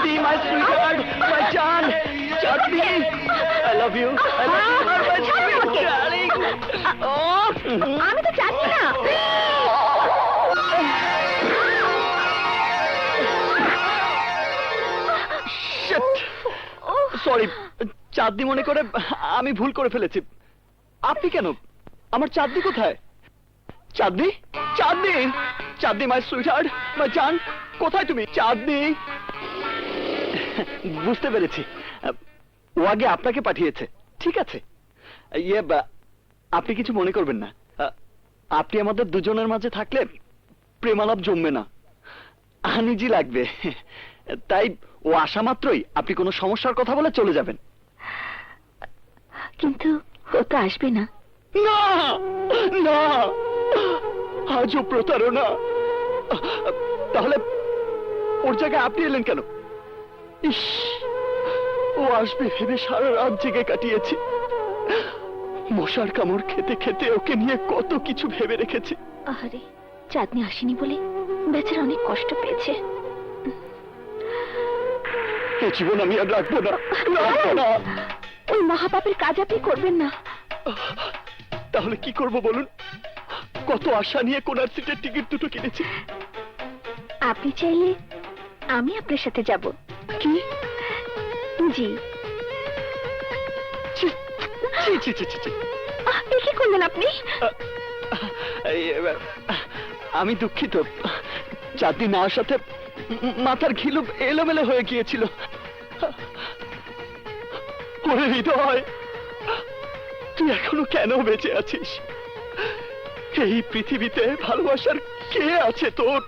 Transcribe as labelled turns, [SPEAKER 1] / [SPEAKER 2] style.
[SPEAKER 1] Chandni my sweetheart my jaan Chandni I love you I love you my sweet darling ও
[SPEAKER 2] আমি তো চাচ্ছি না।
[SPEAKER 1] সরি চাঁদনি মনে করে আমি ভুল করে ফেলেছি। আপনি কেন? আমার চাঁদনি কোথায়? চাঁদনি চাঁদনি চাঁদনি মাই সুইটহার্ট মাই জান কোথায় তুমি? চাঁদনি বুঝতে পেরেছি, ও আগে আপনাকে পাঠিয়েছে। ঠিক আছে, ইয়ে আপনি কিছু মনে করবেন না। আপনি আমাদের দুজনের মাঝে থাকলে প্রেমালাপ জমবে না, আনিজি লাগবে। তাই ও আসা মাত্রই আপনি কোনো সমস্যার কথা বলে চলে যাবেন।
[SPEAKER 2] কিন্তু ও তো আসবে না।
[SPEAKER 1] না না, আজও প্রতারণা। তাহলে ওর জায়গায় আপনি এলেন কেন? ইস, ও আসবে ভেবে সারা রাত জেগে কাটিয়েছি। মশার কামড় খেতে খেতে ওকে নিয়ে কত কিছু ভেবে রেখেছি।
[SPEAKER 2] আরে চাঁদনি আসেনি বলে বেচারা অনেক কষ্ট পেয়েছে।
[SPEAKER 1] এ জীবন আমি আর রাখবো না, রাখবো না।
[SPEAKER 2] ওই মহাপাপের কাজ আপনি করবেন না।
[SPEAKER 1] তাহলে কি করব বলুন? কত আশা নিয়ে কোনার সিটের টিকিট দুটো কিনেছি।
[SPEAKER 2] আপনি চাইলে আমি আপনার সাথে যাব।
[SPEAKER 1] কি?
[SPEAKER 2] জি।
[SPEAKER 1] ছি ছি ছি ছি ছি ছি।
[SPEAKER 2] এ কি করলেন আপনি?
[SPEAKER 1] আমি দুঃখিত, চাঁদনি না আসাতে মাথার ঘিলু এলোমেলো হয়ে গিয়েছিল। ওরে হৃদয়, তুই এখনো কেন বেঁচে আছিস? এই পৃথিবীতে ভালোবাসার কে আছে তোর?